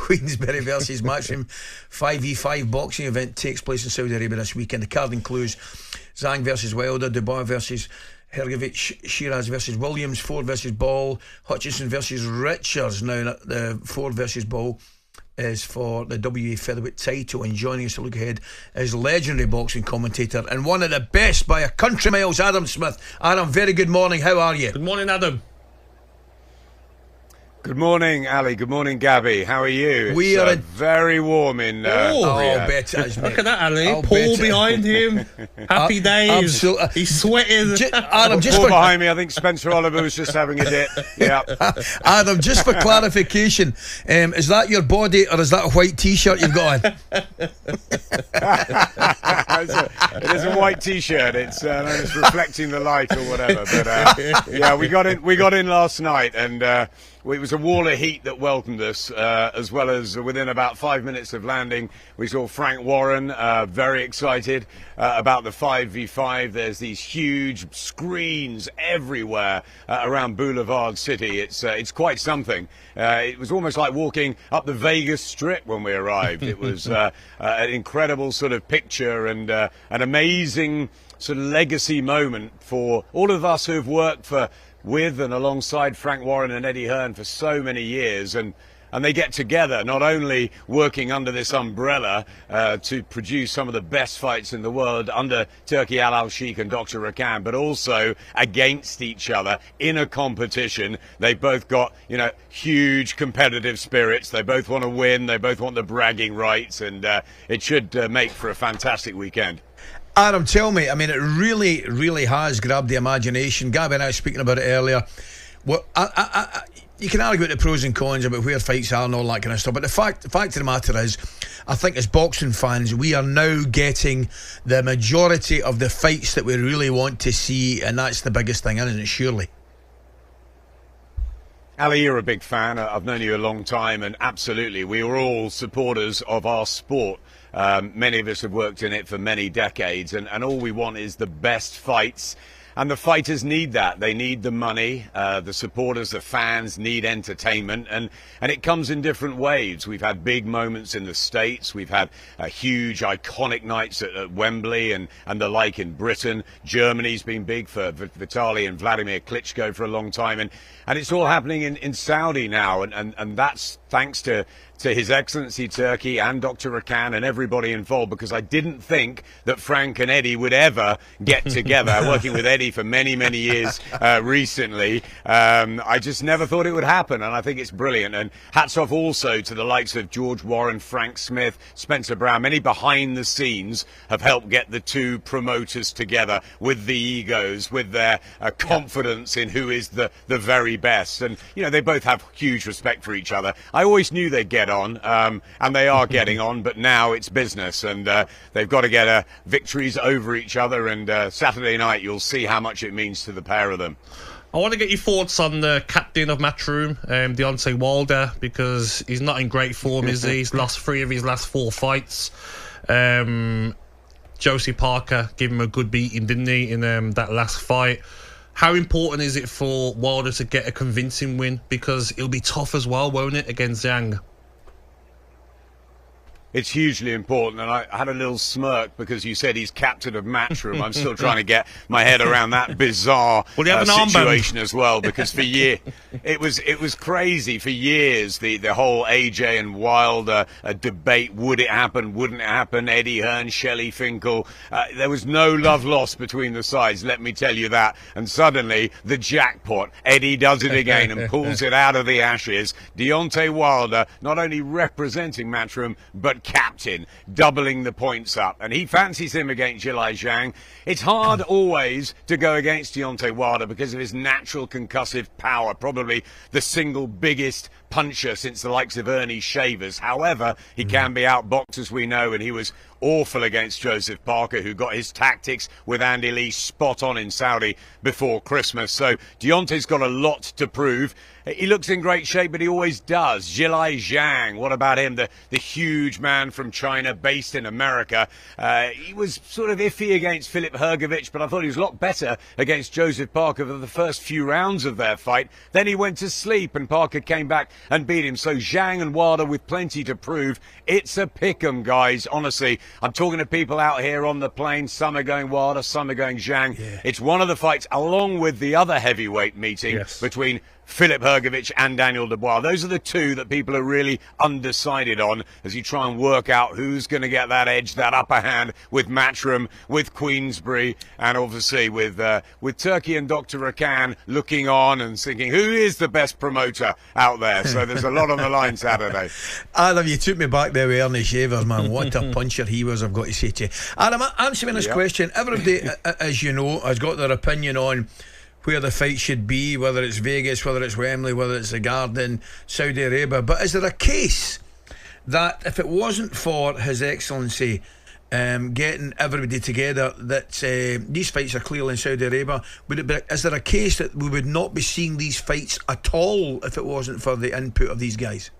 Queensberry versus Matchroom 5v5 boxing event takes place in Saudi Arabia this weekend. The card includes Zhang versus Wilder, Dubois versus Hergovich, Shiraz versus Williams, Ford versus Ball, Hutchinson versus Richards. Now the Ford versus Ball is for the WA featherweight title, and joining us to look ahead is legendary boxing commentator and one of the best by a country miles, Adam Smith. Adam, very good morning. How are you? Good morning, Adam. Good morning, Ali. Good morning, Gabby. How are you? We are very warm in I'll bet it is, mate. Look at that, Ali. I'll Paul behind him. Happy days. Absolutely. He's sweating. Adam, just Paul behind me. I think Spencer Oliver was just having a dip. Yeah. Adam, just for clarification, is that your body or is that a white T-shirt you've got on? It is a white T-shirt. It's reflecting the light or whatever. But yeah, we got in last night, and it was a wall of heat that welcomed us, as well as within about 5 minutes of landing, we saw Frank Warren, very excited about the 5v5. There's these huge screens everywhere around Boulevard City. It's quite something. It was almost like walking up the Vegas Strip when we arrived. It was an incredible sort of picture and an amazing sort of legacy moment for all of us who've worked with and alongside Frank Warren and Eddie Hearn for so many years, and they get together, not only working under this umbrella to produce some of the best fights in the world under Turki Al-Sheikh and Dr. Rakan, but also against each other in a competition. They've both got, huge competitive spirits. They both want to win. They both want the bragging rights, and it should make for a fantastic weekend. Adam, tell me, I mean, it really, really has grabbed the imagination. Gabby and I were speaking about it earlier. Well, you can argue about the pros and cons about where fights are and all that kind of stuff, but the fact of the matter is, I think as boxing fans, we are now getting the majority of the fights that we really want to see, and that's the biggest thing, isn't it, surely? Ali, you're a big fan. I've known you a long time, and absolutely, we are all supporters of our sport. Many of us have worked in it for many decades, and all we want is the best fights. And the fighters need that. They need the money. The supporters, the fans need entertainment. And it comes in different waves. We've had big moments in the States. We've had huge, iconic nights at Wembley and the like in Britain. Germany's been big for Vitaly and Vladimir Klitschko for a long time. And it's all happening in Saudi now. And that's thanks to His Excellency Turkey and Dr. Rakan and everybody involved, because I didn't think that Frank and Eddie would ever get together. Working with Eddie for many, many years recently, I just never thought it would happen, and I think it's brilliant. And hats off also to the likes of George Warren, Frank Smith, Spencer Brown. Many behind the scenes have helped get the two promoters together with the egos, with their confidence in who is the very best. And, they both have huge respect for each other. I always knew they'd get on, and they are getting on, but now it's business, and they've got to get victories over each other, and Saturday night you'll see how much it means to the pair of them. I want to get your thoughts on the captain of Matchroom, Deontay Wilder, because he's not in great form, is he? He's lost 3 of his last 4 fights. Josie Parker gave him a good beating, didn't he, in that last fight? How important is it for Wilder to get a convincing win? Because it'll be tough as well, won't it, against Zhang? It's hugely important, and I had a little smirk because you said he's captain of Matchroom. I'm still trying to get my head around that bizarre situation as well, because for years it was crazy. For years, the whole AJ and Wilder debate: would it happen? Wouldn't it happen? Eddie Hearn, Shelley Finkel. There was no love lost between the sides. Let me tell you that. And suddenly, the jackpot. Eddie does it again and pulls it out of the ashes. Deontay Wilder, not only representing Matchroom, but captain, doubling the points up, and he fancies him against Zhilei Zhang. It's hard always to go against Deontay Wilder because of his natural concussive power, probably the single biggest puncher since the likes of Ernie Shavers. However, he can be outboxed, as we know, and he was awful against Joseph Parker, who got his tactics with Andy Lee spot on in Saudi before Christmas. So Deontay's got a lot to prove. He looks in great shape, but he always does. Zhilei Zhang, what about him? The huge man from China, based in America. He was sort of iffy against Filip Hergovich, but I thought he was a lot better against Joseph Parker for the first few rounds of their fight. Then he went to sleep, and Parker came back and beat him. So Zhang and Wilder with plenty to prove. It's a pick-em, guys. Honestly, I'm talking to people out here on the plane. Some are going Wilder, some are going Zhang. Yeah. It's one of the fights, along with the other heavyweight meeting between Philip Hrgovic and Daniel Dubois. Those are the two that people are really undecided on as you try and work out who's going to get that edge, that upper hand with Matchroom, with Queensberry, and obviously with Turkey and Dr. Rakan looking on and thinking, who is the best promoter out there? So there's a lot on the line Saturday. Adam, you took me back there with Ernie Shavers, man. What a puncher he was, I've got to say to you. Adam, answer me this question. Everybody, as you know, has got their opinion on where the fight should be, whether it's Vegas, whether it's Wembley, whether it's the Garden, Saudi Arabia. But is there a case that if it wasn't for His Excellency getting everybody together, that these fights are clearly in Saudi Arabia, is there a case that we would not be seeing these fights at all if it wasn't for the input of these guys?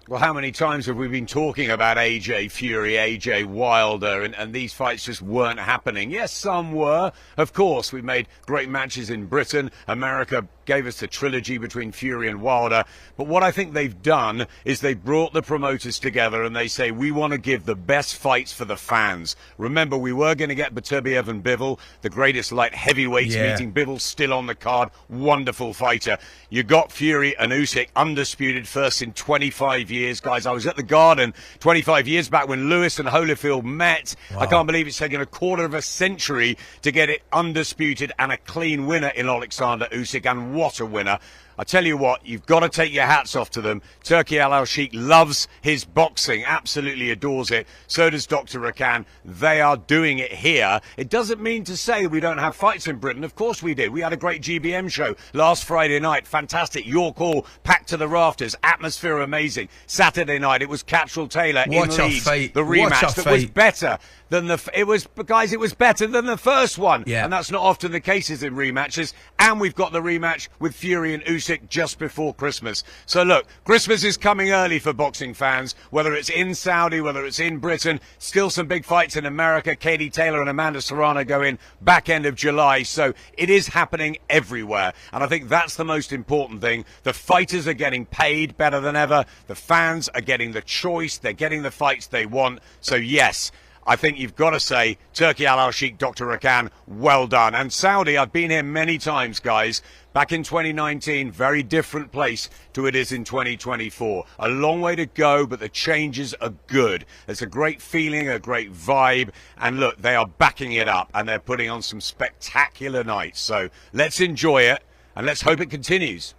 Well, how many times have we been talking about AJ Fury, AJ Wilder, and these fights just weren't happening? Yes, some were. Of course, we made great matches in Britain. America gave us the trilogy between Fury and Wilder. But what I think they've done is they brought the promoters together and they say, we want to give the best fights for the fans. Remember, we were going to get Beterbiev and Bivol, the greatest light heavyweights meeting. Bivol's still on the card. Wonderful fighter. You got Fury and Usyk, undisputed first in 25 years. Guys, I was at the Garden 25 years back when Lewis and Holyfield met. Wow. I can't believe it's taken a quarter of a century to get it undisputed and a clean winner in Alexander Usyk, and what a winner. I tell you what, you've got to take your hats off to them. Turki Al-Sheikh loves his boxing, absolutely adores it. So does Dr. Rakan. They are doing it here. It doesn't mean to say we don't have fights in Britain. Of course we did. We had a great GBM show last Friday night. Fantastic. York Hall, packed to the rafters. Atmosphere amazing. Saturday night, it was Cattrall Taylor in Leeds. The rematch that was better than it was better than the first one. Yeah. And that's not often the case in rematches. And we've got the rematch with Fury and Usyk just before Christmas. So look, Christmas is coming early for boxing fans, whether it's in Saudi, whether it's in Britain. Still some big fights in America. Katie Taylor and Amanda Serrano go in back end of July. So it is happening everywhere. And I think that's the most important thing. The fighters are getting paid better than ever. The fans are getting the choice. They're getting the fights they want. So yes, I think you've got to say, Turki Al-Sheikh, Dr. Rakan, well done. And Saudi, I've been here many times, guys. Back in 2019, very different place to it is in 2024. A long way to go, but the changes are good. There's a great feeling, a great vibe. And look, they are backing it up and they're putting on some spectacular nights. So let's enjoy it and let's hope it continues.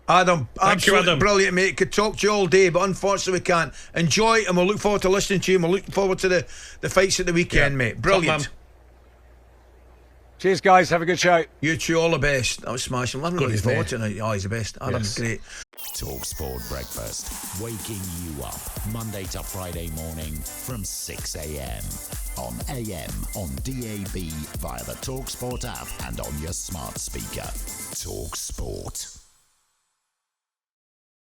Adam, absolutely Adam. Brilliant, mate. Could talk to you all day, but unfortunately we can't. Enjoy, and we'll look forward to listening to you, and we'll look forward to the fights at the weekend, mate. Brilliant. Cheers, guys. Have a good show. You two, all the best. That was smashing. I'm looking forward to it. Oh, he's the best. Adam's great. talkSPORT Breakfast, waking you up Monday to Friday morning from 6 a.m. on AM, on DAB, via the talkSPORT app and on your smart speaker. talkSPORT.